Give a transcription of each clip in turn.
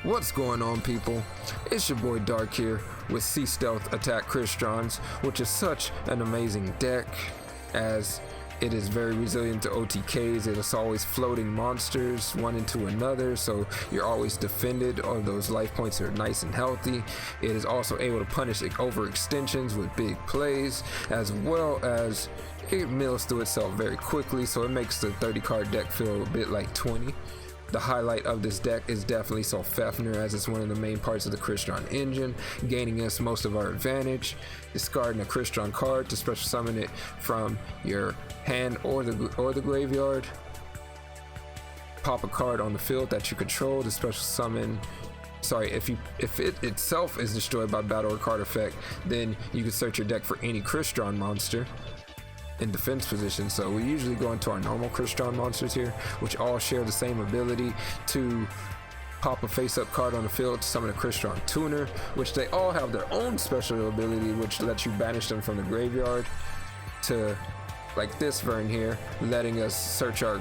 What's going on, people? It's your boy Dark here with Sea Stealth Attack Crystrons, which is such an amazing deck as it is very resilient to OTKs. It is always floating monsters one into another, so you're always defended, or those life points are nice and healthy. It is also able to punish overextensions with big plays, as well as it mills through itself very quickly, so it makes the 30 card deck feel a bit like 20. The highlight of this deck is definitely Fafnir, as it's one of the main parts of the Crystron engine, gaining us most of our advantage. Discarding a Crystron card to special summon it from your hand or the graveyard. Pop a card on the field that you control to special summon. If it itself is destroyed by battle or card effect, then you can search your deck for any Crystron monster in defense position. So we usually go into our normal Crystron monsters here, which all share the same ability to pop a face-up card on the field to summon a Crystron tuner, which they all have their own special ability, which lets you banish them from the graveyard to, like this Vern here, letting us search our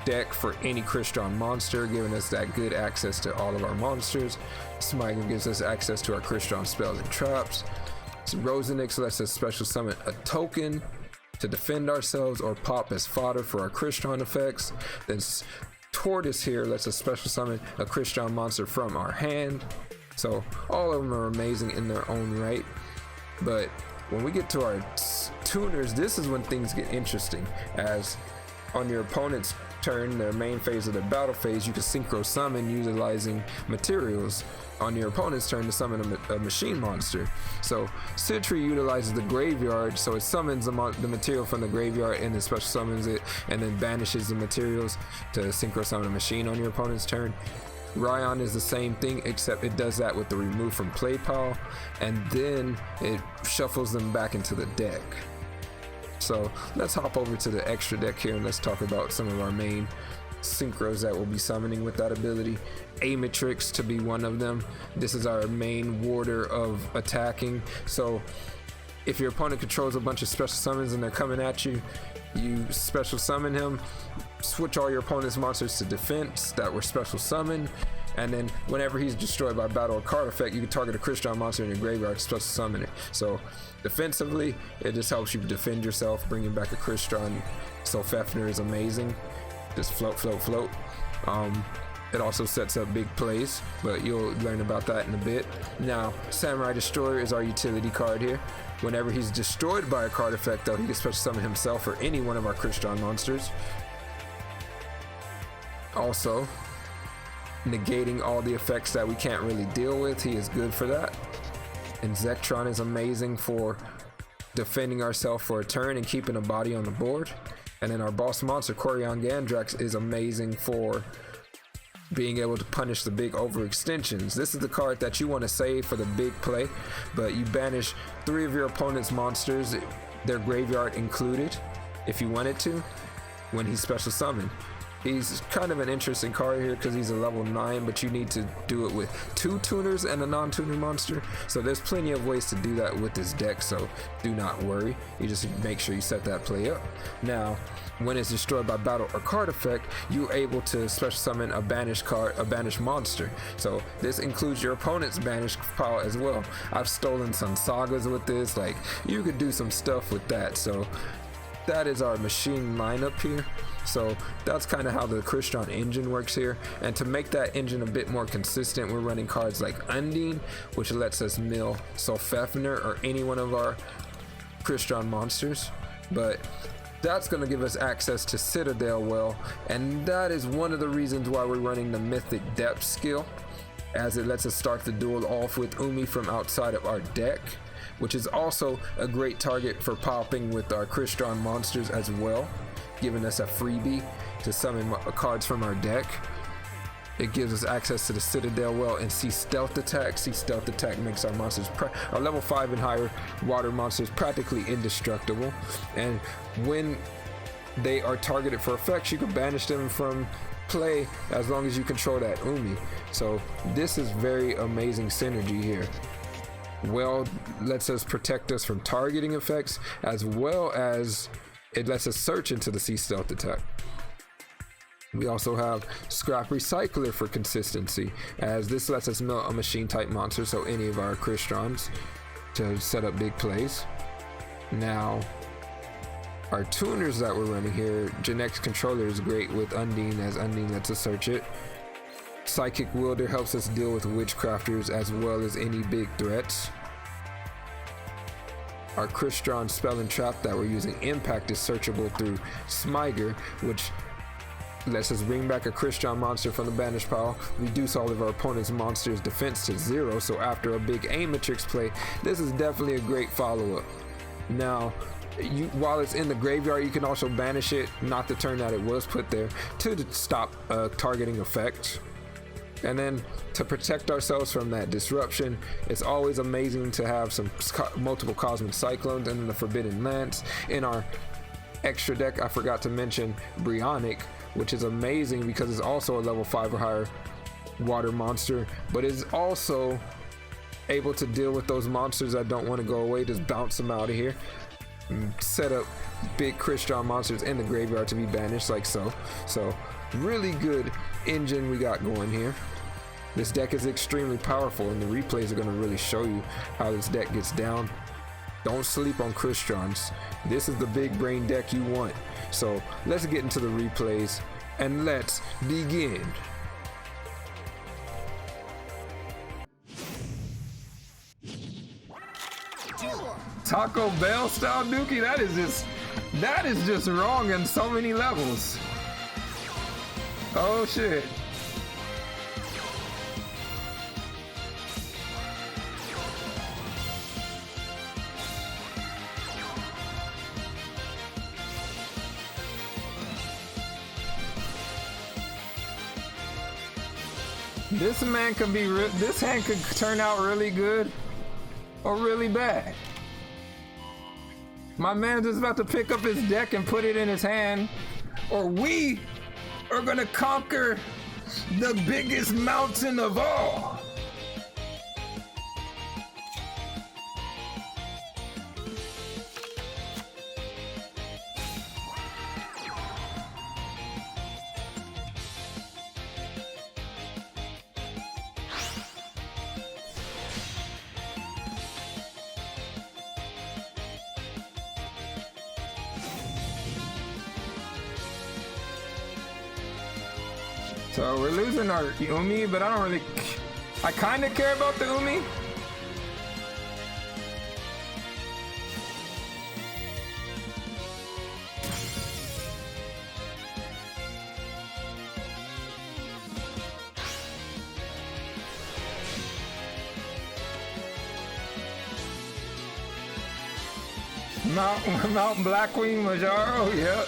deck for any Crystron monster, giving us that good access to all of our monsters. Smite gives us access to our Crystron spells and traps. Rosenix lets us special summon a token to defend ourselves or pop as fodder for our Crystron effects. Then Tortoise here lets us special summon a Crystron monster from our hand. So all of them are amazing in their own right. But when we get to our tuners, this is when things get interesting, as on your opponent's turn, their main phase of their battle phase, you can synchro summon utilizing materials on your opponent's turn to summon a machine monster. So Sentry utilizes the graveyard, so it summons the material from the graveyard and then special summons it, and then banishes the materials to synchro summon a machine on your opponent's turn. Ryan is the same thing, except it does that with the remove from play pile, and then it shuffles them back into the deck. So let's hop over to the extra deck here and let's talk about some of our main synchros that we'll be summoning with that ability. Amatrix to be one of them. This is our main warder of attacking. So if your opponent controls a bunch of special summons and they're coming at you, you special summon him, switch all your opponent's monsters to defense that were special summoned, and then whenever he's destroyed by battle or card effect, you can target a Crystron monster in your graveyard to special summon it. So defensively, it just helps you defend yourself, bringing back a Crystron. So Fafnir is amazing. Just float. It also sets up big plays, but you'll learn about that in a bit. Now, Samurai Destroyer is our utility card here. Whenever he's destroyed by a card effect, though, he can special summon himself or any one of our Crystron monsters. Also, negating all the effects that we can't really deal with, he is good for that. And Zektron is amazing for defending ourselves for a turn and keeping a body on the board. And then our boss monster, Corion Gandrax, is amazing for being able to punish the big overextensions. This is the card that you want to save for the big play, but you banish 3 of your opponent's monsters, their graveyard included, if you wanted to, when he's special summoned. He's kind of an interesting card here because he's a level 9, but you need to do it with 2 tuners and a non-tuner monster. So there's plenty of ways to do that with this deck, so do not worry. You just make sure you set that play up. Now, when it's destroyed by battle or card effect, you're able to special summon a banished monster. So this includes your opponent's banished pile as well. I've stolen some sagas with this, like you could do some stuff with that. So that is our machine lineup here. So that's kind of how the Crystron engine works here. And to make that engine a bit more consistent, we're running cards like Undine, which lets us mill Fafnir or any one of our Crystron monsters. But that's going to give us access to Citadel Well, and that is one of the reasons why we're running the Mythic Depth skill, as it lets us start the duel off with Umi from outside of our deck, which is also a great target for popping with our Crystron monsters as well, giving us a freebie to summon cards from our deck. It gives us access to the Citadel Well and Sea Stealth Attack. Sea Stealth Attack makes our monsters, our level 5 and higher water monsters, practically indestructible. And when they are targeted for effects, you can banish them from play as long as you control that Umi. So this is very amazing synergy here. Well, lets us protect us from targeting effects, as well as it lets us search into the Sea Stealth Attack. We also have Scrap Recycler for consistency, as this lets us melt a machine type monster, so any of our Crystrons, to set up big plays. Now, our tuners that we're running here, Genex Controller is great with Undine, as Undine lets us search it. Psychic Wielder helps us deal with Witchcrafters as well as any big threats. Our Crystron Spell and Trap that we're using, Impact, is searchable through Smyger, which lets us bring back a Crystron monster from the banished pile, reduce all of our opponent's monsters' defense to 0, so after a big aim matrix play, this is definitely a great follow-up. Now, while it's in the graveyard, you can also banish it, not the turn that it was put there, to stop targeting effect. And then to protect ourselves from that disruption, it's always amazing to have some multiple Cosmic Cyclones, and then the Forbidden Lance. In our extra deck, I forgot to mention Brionic, which is amazing because it's also a level 5 or higher water monster, but is also able to deal with those monsters that don't want to go away, just bounce them out of here. Set up big Crystron monsters in the graveyard to be banished like so. So really good engine we got going here. This deck is extremely powerful, and the replays are going to really show you how this deck gets down. Don't sleep on Crystrons. This is the big brain deck you want. So let's get into the replays and let's begin. Taco Bell style Dookie, that is just wrong in so many levels. Oh shit. This man could be this hand could turn out really good or really bad. My man's just about to pick up his deck and put it in his hand, or we are gonna conquer the biggest mountain of all. So we're losing our Umi, but I kind of care about the Umi. Mount Blackwing Majaro, yep.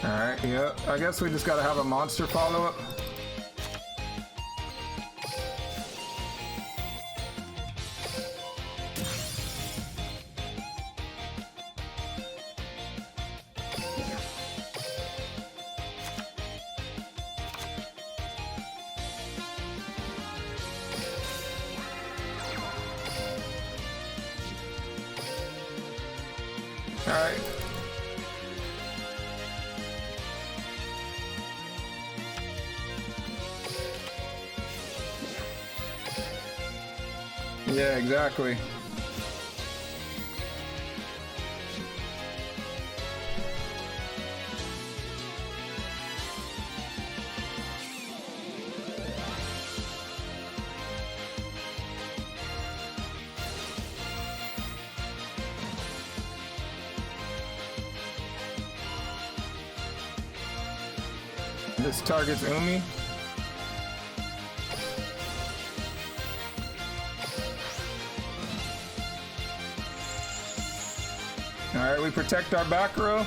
Alright, yeah, I guess we just gotta have a monster follow-up. Alright. Yeah, exactly. This targets Umi. Alright, we protect our back row.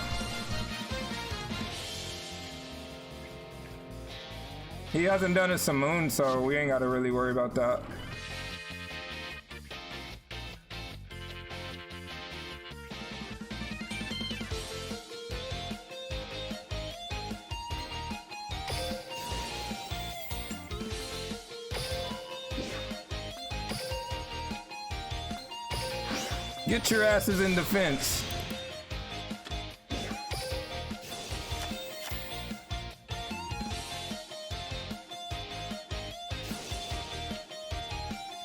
He hasn't done a Simoon, so we ain't gotta really worry about that. Get your asses in defense.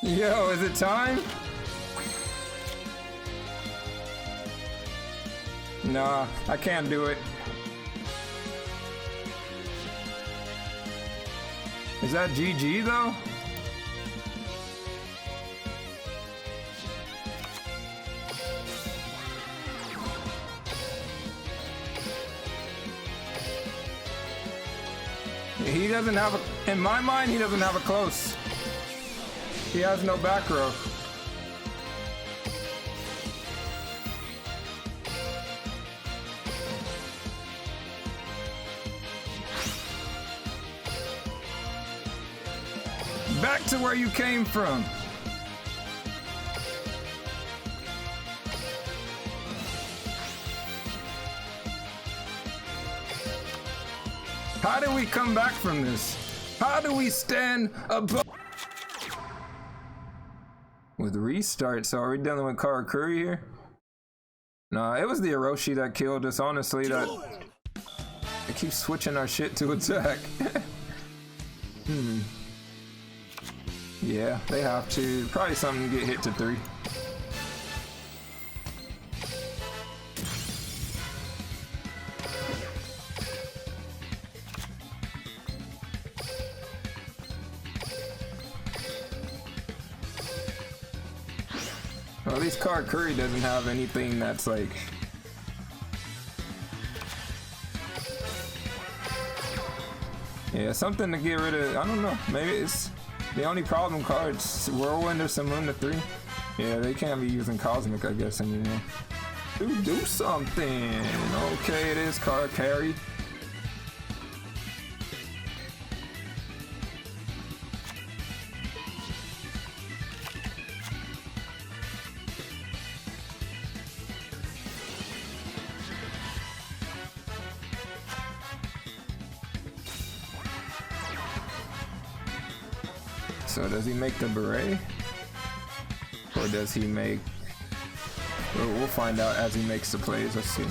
Yo, is it time? Nah, I can't do it. Is that GG though? He doesn't have a, in my mind, he doesn't have a close. He has no back row. Back to where you came from. How do we come back from this? How do we stand above? With restart, so are we dealing with Karakuri here? Nah, it was the Orochi that killed us, honestly. That it keeps switching our shit to attack. Yeah, they have to. Probably something to get hit to 3. Well, at least Karakuri doesn't have anything that's like... Yeah, something to get rid of. I don't know. Maybe it's the only problem cards. Whirlwind or Simoon to 3. Yeah, they can't be using Cosmic, I guess, anymore. Do something. Okay, it is card carry. So does he make the beret? Or does he make... We'll find out as he makes the plays. Let's see.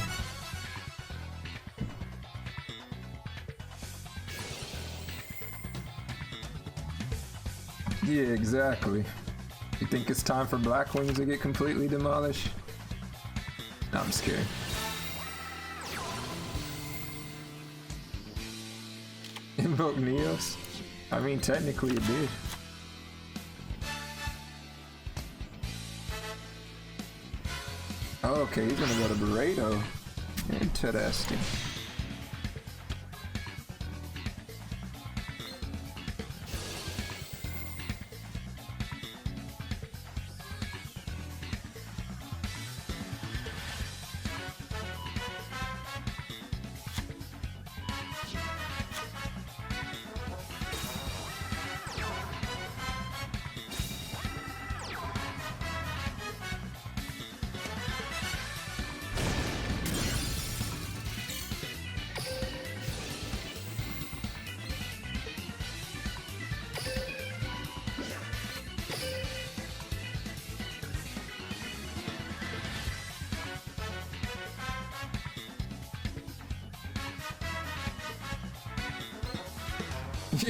Yeah, exactly. You think it's time for Black Wings to get completely demolished? No, I'm scared. Invoke Neos? I mean, technically it did. Oh, okay, he's gonna go to Burrito. Interesting.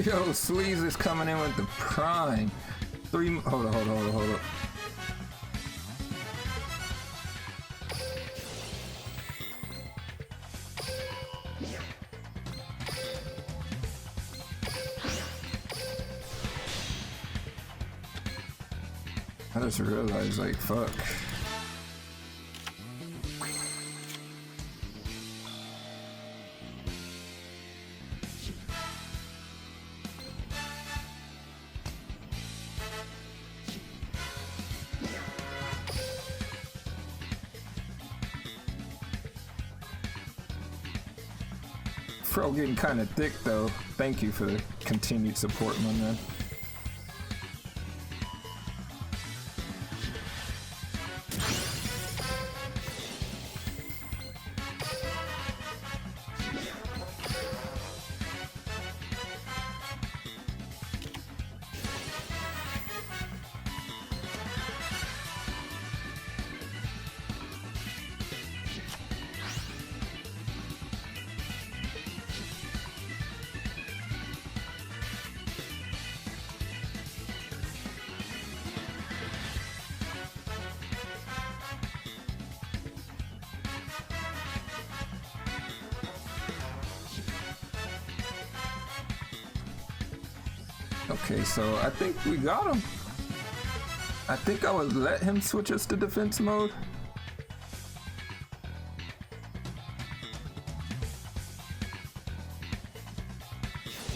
Yo, Sleaze is coming in with the prime. Hold up. I just realized, like, fuck. Pro getting kind of thick though. Thank you for the continued support, my man. Okay, so I think we got him. I think I would let him switch us to defense mode.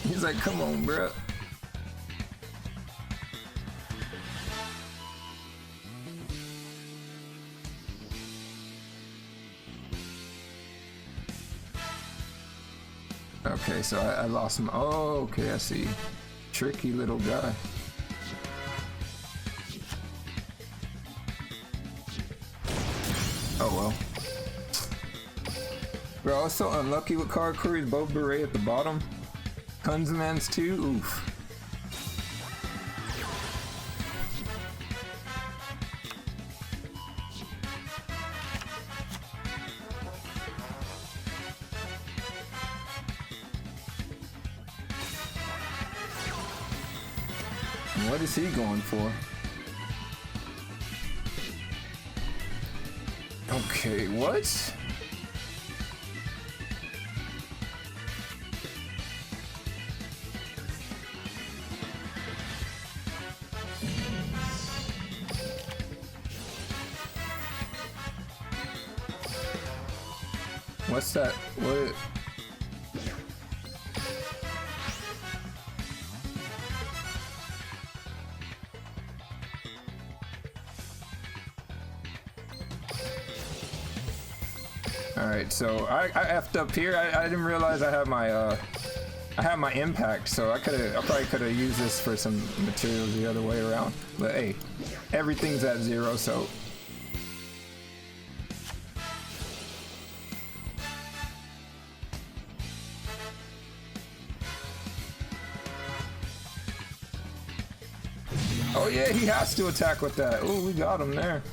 He's like, come on, bruh. Okay, so I lost him. Oh, okay, I see. Tricky little guy. Oh well. Bro, I was so unlucky with card queries, both beret at the bottom. Kunzmans too, oof. What is he going for? Okay, what? What's that? What? Alright, so I effed up here. I didn't realize I had my impact, so I probably could have used this for some materials the other way around. But hey, everything's at 0, so oh yeah, he has to attack with that. Oh, we got him there.